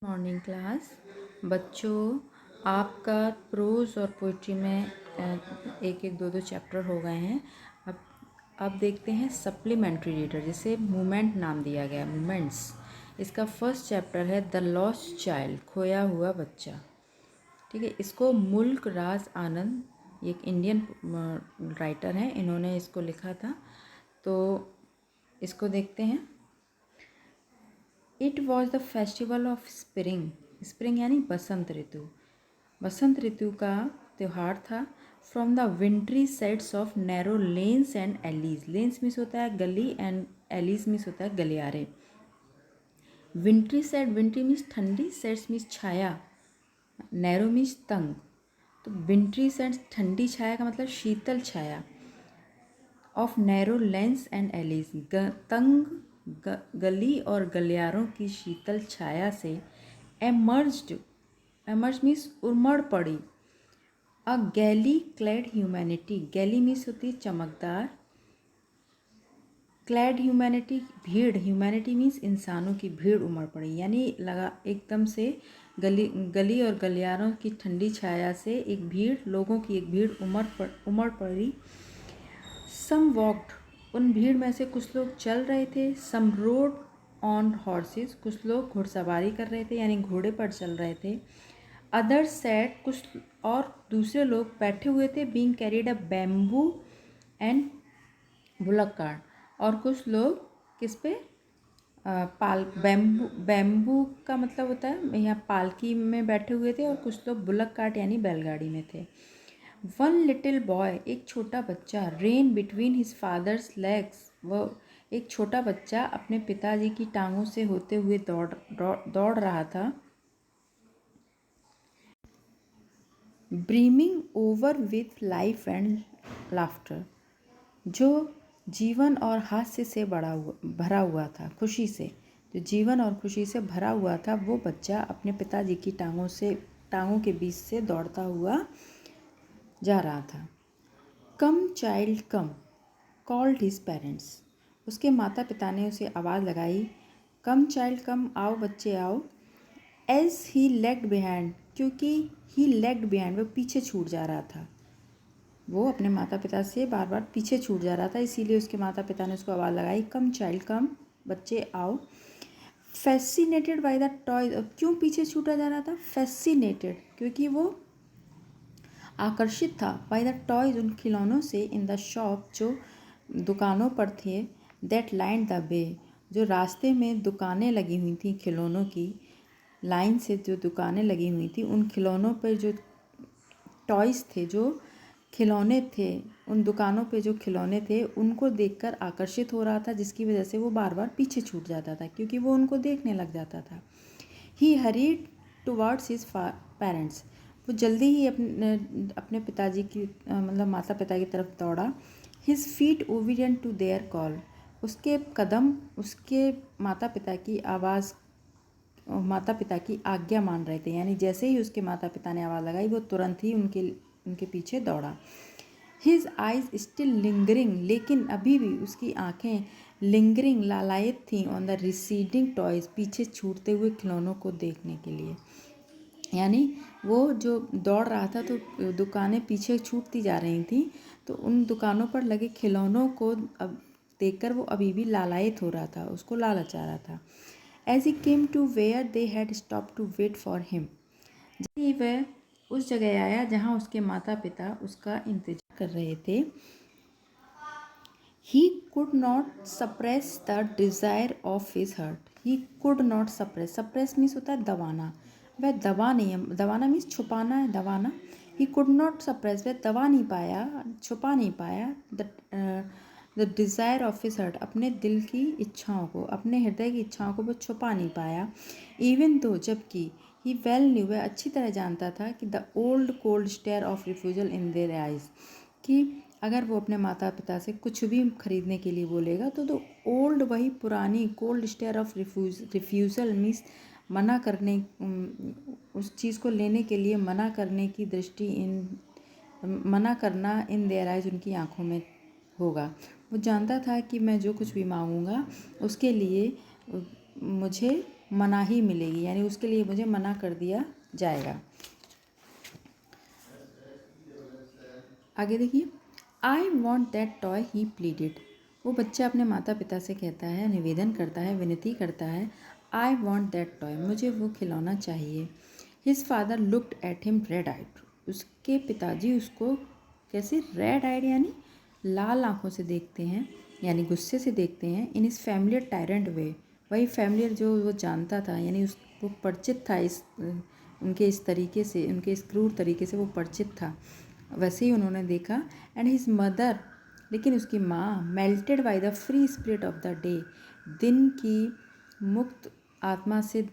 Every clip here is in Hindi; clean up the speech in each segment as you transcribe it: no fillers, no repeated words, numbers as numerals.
Morning class. बच्चों, आपका प्रोज और पोइट्री में एक एक दो दो चैप्टर हो गए हैं। अब देखते हैं सप्लीमेंट्री रीडर, जिसे मूमेंट नाम दिया गया, मूमेंट्स। इसका फर्स्ट चैप्टर है द लॉस्ट चाइल्ड, खोया हुआ बच्चा। ठीक है, इसको मुल्क राज आनंद, एक इंडियन राइटर हैं, इन्होंने इसको लिखा था। तो इसको देखते हैं। It was the festival of spring. Spring यानी बसंत ऋतु। बसंत ऋतु का त्यौहार था। From the wintry sides of narrow lanes and alleys. Lanes means होता है गली एंड एलीज मीन्स होता है गलियारे। विंट्री साइड, विंट्री मीन्स ठंडी, साइड्स मीन्स छाया, नैरो मीन्स तंग। तो विंट्री साइड्स ठंडी छाया का मतलब शीतल छाया। Of narrow lanes and alleys, तंग गली और गलियारों की शीतल छाया से एमर्ज्ड, एमर्ज मीन्स उमड़ पड़ी, अ गैली क्लैड ह्यूमैनिटी। गैली मीन्स होती है चमकदार, क्लैड ह्यूमैनिटी भीड़, ह्यूमैनिटी मीन्स इंसानों की भीड़ उमड़ पड़ी, यानी लगा एकदम से गली और गलियारों की ठंडी छाया से एक भीड़, लोगों की एक भीड़ उमड़ पड़ी। सम वॉक्ड, उन भीड़ में से कुछ लोग चल रहे थे। सम रोड ऑन हॉर्सेस, कुछ लोग घुड़सवारी कर रहे थे यानी घोड़े पर चल रहे थे। अदर्स सैट, कुछ और दूसरे लोग बैठे हुए थे। Being carried a bamboo and bullock cart, और कुछ लोग किस पे पाल बैम्बू का मतलब होता है यहाँ पालकी में बैठे हुए थे, और कुछ लोग बुलक कार्ट यानी बैलगाड़ी में थे। वन लिटिल बॉय, एक छोटा बच्चा, rain between his father's legs, वह एक छोटा बच्चा अपने पिताजी की टांगों से होते हुए दौड़ रहा था। Brimming over with life and laughter, जो जीवन और हास्य से भरा हुआ था, खुशी से, जो जीवन और खुशी से भरा हुआ था, वो बच्चा अपने पिताजी की टांगों के बीच से दौड़ता हुआ जा रहा था। कम चाइल्ड कम, कॉल्ड हिज पेरेंट्स, उसके माता पिता ने उसे आवाज़ लगाई, कम चाइल्ड कम, आओ बच्चे आओ। एज ही लेग्ड बिहाइंड, क्योंकि ही लेग्ड बिहाइंड, वो पीछे छूट जा रहा था, वो अपने माता पिता से बार बार पीछे छूट जा रहा था, इसीलिए उसके माता पिता ने उसको आवाज़ लगाई, कम चाइल्ड कम, बच्चे आओ। फैसिनेटेड बाय द टॉय, क्यों पीछे छूटा जा रहा था? फैसिनेटेड, क्योंकि वो आकर्षित था। बाय द टॉयज, उन खिलौनों से। इन द शॉप, जो दुकानों पर थे। दैट लाइन द वे, जो रास्ते में दुकानें लगी हुई थी खिलौनों की, लाइन से जो दुकानें लगी हुई थी, उन खिलौनों पर जो टॉयज़ थे, जो खिलौने थे, उन दुकानों पे जो खिलौने थे उनको देखकर आकर्षित हो रहा था, जिसकी वजह से वो बार बार पीछे छूट जाता था, क्योंकि वो उनको देखने लग जाता था। ही हरीड टुवर्ड्स हिज पेरेंट्स, वो जल्दी ही अपने पिताजी की मतलब माता पिता की तरफ दौड़ा। His feet obedient to their call, उसके कदम उसके माता पिता की आवाज़, माता पिता की आज्ञा मान रहे थे, यानी जैसे ही उसके माता पिता ने आवाज़ लगाई वो तुरंत ही उनके पीछे दौड़ा। हिज आइज स्टिल लिंगरिंग, लेकिन अभी भी उसकी आंखें लिंगरिंग, लालायित थीं, ऑन द रिसीडिंग टॉयज, पीछे छूटते हुए खिलौनों को देखने के लिए। यानी वो जो दौड़ रहा था तो दुकानें पीछे छूटती जा रही थी, तो उन दुकानों पर लगे खिलौनों को अब देखकर वो अभी भी लालायित हो रहा था, उसको लालच आ रहा था। As he came to where they had stop to wait for him, जब ही वह उस जगह आया जहाँ उसके माता पिता उसका इंतजार कर रहे थे। He could not suppress the desire of his heart, he could not suppress, suppress means होता है दबाना, वह दबा नहीं, दबाना मीन्स छुपाना है, दबाना। ही कुड नॉट सप्रेस, वह दबा नहीं पाया, छुपा नहीं पाया, the desire of his heart, अपने दिल की इच्छाओं को, अपने हृदय की इच्छाओं को वो छुपा नहीं पाया। इवन दो, जबकि ही वेल न्यू, वह अच्छी तरह जानता था कि the old cold stare of refusal in their eyes, कि अगर वो अपने माता पिता से कुछ भी खरीदने के लिए बोलेगा तो ओल्ड, वही पुरानी, cold stare of refusal means मना करने, उस चीज़ को लेने के लिए मना करने की दृष्टि, मना करना इन देयर आइज, उनकी आँखों में होगा। वो जानता था कि मैं जो कुछ भी मांगूंगा उसके लिए मुझे मनाही मिलेगी, यानी उसके लिए मुझे मना कर दिया जाएगा। आगे देखिए, I want that toy he pleaded. वो बच्चा अपने माता पिता से कहता है, निवेदन करता है, विनती करता है, आई वॉन्ट दैट टॉय, मुझे वो खिलौना चाहिए। His father looked at him red eyed. उसके पिताजी उसको कैसे रेड आइड यानी लाल आंखों से देखते हैं, यानी गुस्से से देखते हैं। इन इस फैमिलियर टायरेंट वे, वही फैमिलियर जो वो जानता था, यानी वो परिचित था इस उनके इस तरीके से, उनके इस क्रूर तरीके से वो परिचित था, वैसे ही उन्होंने देखा। एंड हिज मदर, लेकिन उसकी माँ, melted by the free spirit of the day, दिन की मुक्त आत्मा से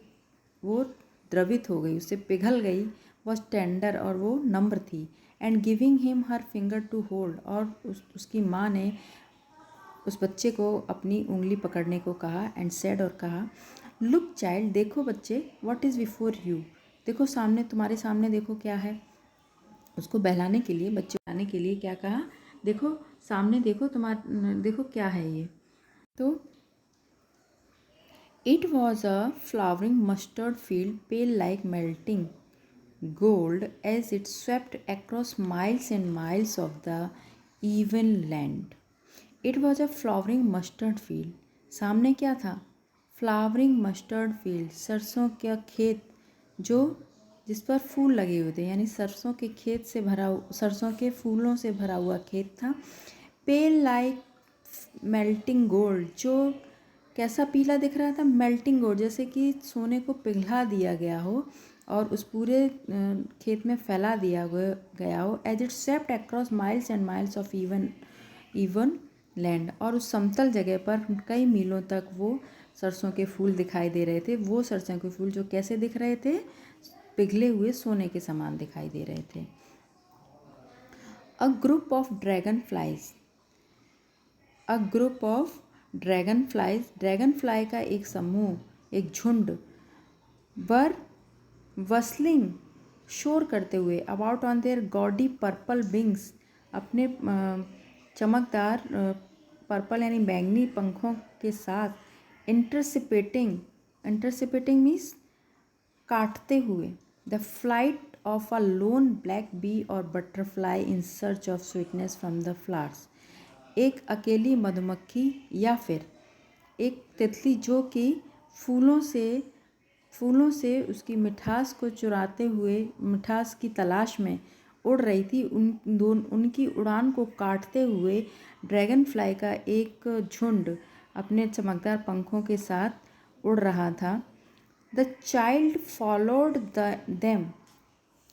वो द्रवित हो गई, उससे पिघल गई। वॉज टेंडर, और वो नम्र थी। And giving him her finger to hold, और उसकी माँ ने उस बच्चे को अपनी उंगली पकड़ने को कहा। एंड सेड, और कहा, लुक चाइल्ड, देखो बच्चे, व्हाट इज़ बिफोर यू, देखो सामने, तुम्हारे सामने देखो क्या है। उसको बहलाने के लिए, बच्चे बहलाने के लिए क्या कहा, देखो सामने देखो, देखो क्या है ये। तो it was a flowering mustard field, pale like melting gold as it swept across miles and miles of the even land. It was a flowering mustard field. सामने क्या था, फ्लावरिंग मस्टर्ड फील्ड, सरसों का खेत जो जिस पर फूल लगे हुए थे, यानी सरसों के खेत से भरा, सरसों के फूलों से भरा हुआ खेत था। पेल लाइक मेल्टिंग गोल्ड, जो कैसा पीला दिख रहा था, मेल्टिंग गोल्ड, जैसे कि सोने को पिघला दिया गया हो और उस पूरे खेत में फैला दिया गया हो। As it swept across miles and miles of even land, और उस समतल जगह पर कई मीलों तक वो सरसों के फूल दिखाई दे रहे थे। वो सरसों के फूल जो कैसे दिख रहे थे, पिघले हुए सोने के समान दिखाई दे रहे थे। A group of dragon flies, a group of dragon flies, dragon fly का एक समूह, एक झुंड, वर वसलिंग, शोर करते हुए, about on their gaudy purple wings, अपने चमकदार पर्पल यानी बैंगनी पंखों के साथ, इंटरसिपेटिंग, इंटरसिपेटिंग मीन्स काटते हुए, the flight of a lone black bee or butterfly in search of sweetness from the flowers, एक अकेली मधुमक्खी या फिर एक तितली जो कि फूलों से उसकी मिठास को चुराते हुए, मिठास की तलाश में उड़ रही थी। उनकी उड़ान को काटते हुए ड्रैगन फ्लाई का एक झुंड अपने चमकदार पंखों के साथ उड़ रहा था। द चाइल्ड फॉलोड देम,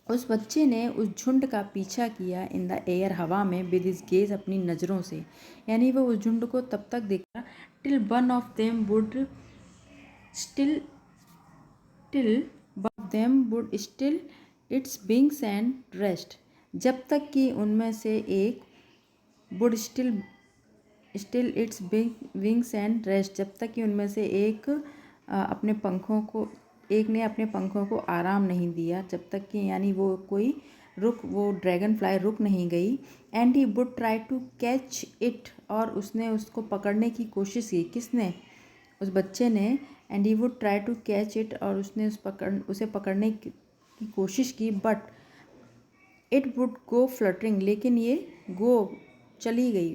उस बच्चे ने उस झुंड का पीछा किया, इन द एयर, हवा में, विद हिज गेज, अपनी नज़रों से, यानी वो उस झुंड को तब तक देखा, till one of them would still till one of them would still its wings and rest, जब तक कि उनमें से एक would still its wings and rest, जब तक कि उनमें से एक अपने पंखों को, एक ने अपने पंखों को आराम नहीं दिया, जब तक कि, यानी वो ड्रैगन फ्लाई रुक नहीं गई। And he would try to catch it, और उसने उसको पकड़ने की कोशिश की, किसने, उस बच्चे ने। And he would try to catch it, और उसने उसे पकड़ने की कोशिश की, but it would go fluttering, लेकिन ये चली गई।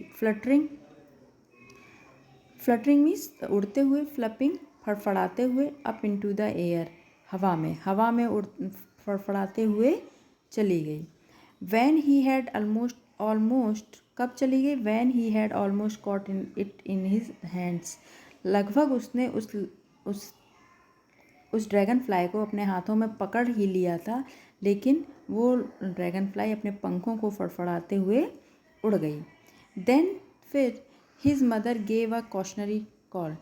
फ्लटरिंग मीन्स उड़ते हुए, फ्लपिंग फड़फड़ाते हुए, अप इनटू द एयर, हवा में फड़फड़ाते हुए चली गई। वैन ही हैड ऑलमोस्ट, कब चली गई, when he had almost caught in his hands, लगभग उसने उस ड्रैगन फ्लाई को अपने हाथों में पकड़ ही लिया था, लेकिन वो ड्रैगन फ्लाई अपने पंखों को फड़फड़ाते हुए उड़ गई। देन फिर his mother gave a cautionary call,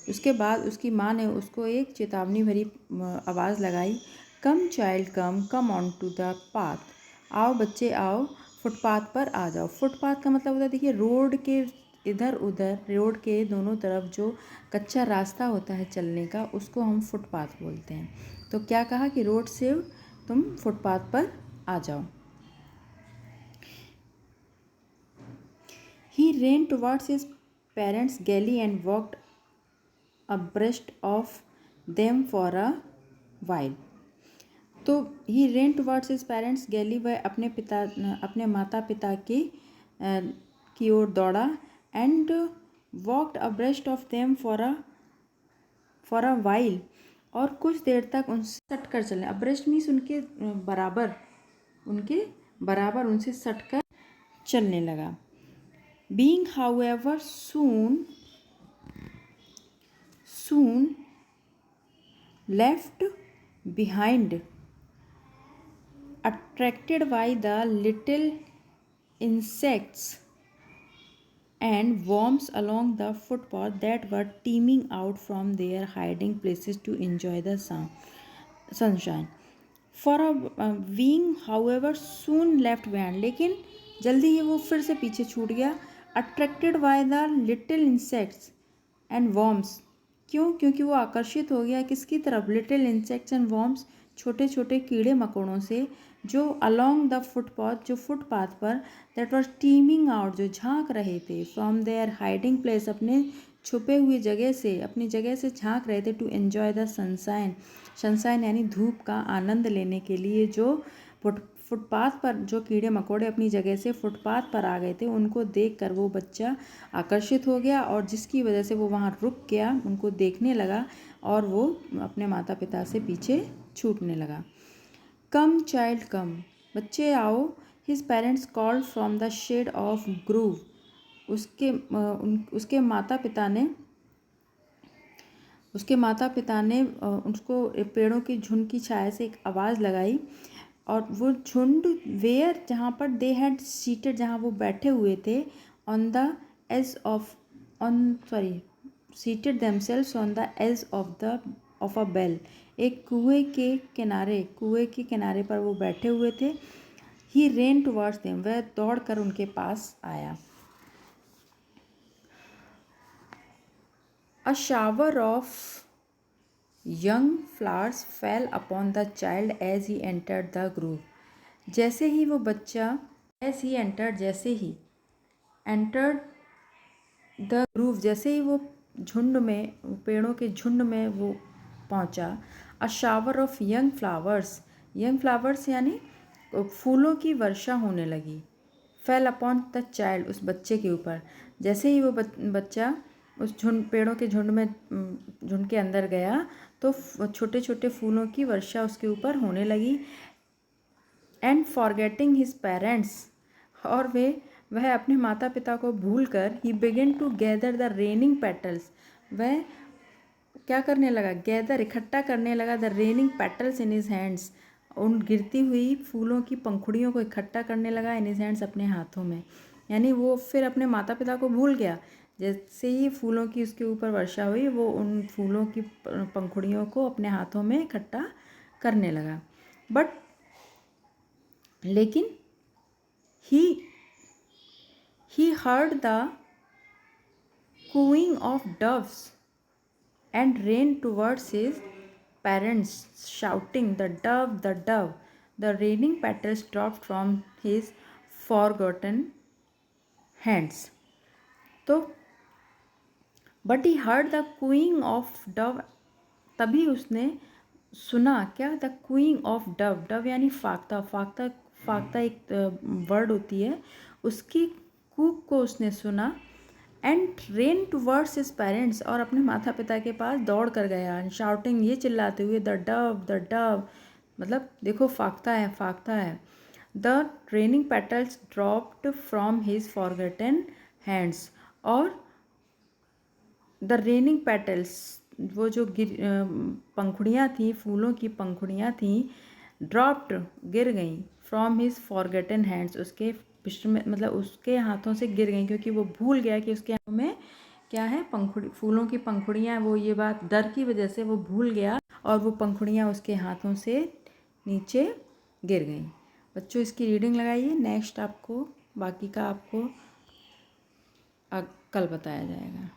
उसके बाद उसकी माँ ने उसको एक चेतावनी भरी आवाज़ लगाई, come child come on to the path, आओ बच्चे आओ, फुटपाथ पर आ जाओ। फुटपाथ का मतलब होता है, देखिए रोड के इधर उधर, रोड के दोनों तरफ जो कच्चा रास्ता होता है चलने का, उसको हम फुटपाथ बोलते हैं। तो क्या कहा कि रोड से तुम फुटपाथ पर आ जाओ। He ran towards his parents' galley and walked abreast of them for a while. तो ही रेन टुवर्ड्स हिज पेरेंट्स गैली, वह अपने माता पिता की ओर दौड़ा। And walked abreast of them for a while, और कुछ देर तक उनसे सट कर चले। अब्रेस्ट मीन्स उनके बराबर उनसे सट कर चलने लगा। Being however soon left behind, attracted by the little insects and worms along the footpath that were teeming out from their hiding places to enjoy the sunshine. For a being however soon left behind, लेकिन जल्दी ही वो फिर से पीछे छूट गया। Attracted by the little insects and worms, क्यों? क्योंकि वो आकर्षित हो गया किसकी तरफ? लिटिल इंसेक्ट्स एंड वॉर्म्स, छोटे छोटे कीड़े मकोड़ों से, जो अलोंग द फुटपाथ, जो फुटपाथ पर, दैट वॉज टीमिंग आउट, जो झांक रहे थे, फ्रॉम देयर हाइडिंग प्लेस, अपने छुपे हुए जगह से, अपनी जगह से झांक रहे थे, टू एन्जॉय द सनशाइन यानी धूप का आनंद लेने के लिए। जो फुटपाथ पर जो कीड़े मकोड़े अपनी जगह से फुटपाथ पर आ गए थे, उनको देखकर वो बच्चा आकर्षित हो गया, और जिसकी वजह से वो वहाँ रुक गया, उनको देखने लगा, और वो अपने माता पिता से पीछे छूटने लगा। कम चाइल्ड कम, बच्चे आओ। His parents called from the shade of grove, उसके माता पिता ने उसको पेड़ों की झुंड की छाया से एक आवाज़ लगाई, और वो झुंड वेयर, जहाँ पर दे हैड सीटेड, जहाँ वो बैठे हुए थे, on the edge of seated themselves on the edge of a well, एक कुएं के किनारे पर वो बैठे हुए थे। ही रेन टुवर्ड्स देम, वह दौड़ कर उनके पास आया। A shower of young flowers fell upon the child as he entered the grove, जैसे ही वो बच्चा जैसे ही एंटर्ड द ग्रूव, जैसे ही वो झुंड में, पेड़ों के झुंड में वो पहुंचा। अ शावर ऑफ यंग फ्लावर्स यानी फूलों की वर्षा होने लगी। फेल अपॉन द चाइल्ड, उस बच्चे के ऊपर। जैसे ही वो बच्चा उस पेड़ों के झुंड के अंदर गया, तो छोटे छोटे फूलों की वर्षा उसके ऊपर होने लगी। एंड फॉरगेटिंग हिज पेरेंट्स, और वह अपने माता पिता को भूलकर, he begin to gather the raining petals, वह क्या करने लगा? गैदर, इकट्ठा करने लगा, the raining petals in his hands, उन गिरती हुई फूलों की पंखुड़ियों को इकट्ठा करने लगा, इन हिज हैंड्स, अपने हाथों में। यानी वो फिर अपने माता पिता को भूल गया। जैसे ही फूलों की उसके ऊपर वर्षा हुई, वो उन फूलों की पंखुड़ियों को अपने हाथों में इकट्ठा करने लगा। लेकिन he heard the cooing of doves and ran towards his parents, shouting, "The dove, the dove!" The raining petals dropped from his forgotten hands. तो but he heard the cooing of dove, तभी उसने सुना क्या? द क्वीइंग ऑफ डव यानी फाख्ता एक वर्ड होती है, उसकी कूक को उसने सुना। And rain towards his parents, और अपने माता पिता के पास दौड़ कर गया। एंड शाउटिंग, ये चिल्लाते हुए, द डव, मतलब देखो फाख्ता है। The raining petals dropped from his forgotten hands, और द रेनिंग पेटल्स, वो जो पंखुड़ियाँ थी, फूलों की पंखुड़ियाँ थीं, ड्रॉप्ड, गिर गईं, फ्रॉम हिज फॉरगेटन हैंड्स, उसके मतलब उसके हाथों से गिर गईं, क्योंकि वो भूल गया कि उसके हाथों में क्या है? फूलों की पंखुड़ियाँ। वो ये बात डर की वजह से वो भूल गया, और वो पंखुड़ियाँ उसके हाथों से नीचे गिर गईं। बच्चों, इसकी रीडिंग लगाइए। नेक्स्ट बाकी का आपको कल बताया जाएगा।